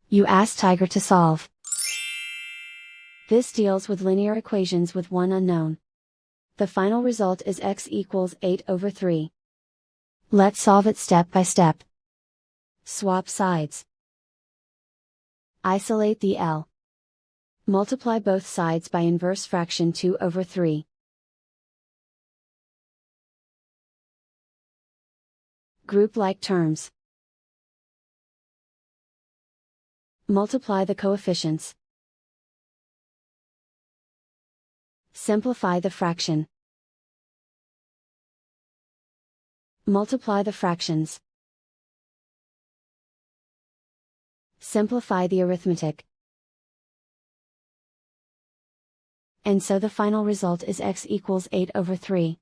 You ask Tiger to solve. This deals with linear equations with one unknown. The final result is x equals 8/3. Let's solve it step by step. Swap sides. Isolate the L. Multiply both sides by inverse fraction 2/3. Group like terms. Multiply the coefficients. Simplify the fraction. Multiply the fractions. Simplify the arithmetic. And so the final result is x equals 8/3.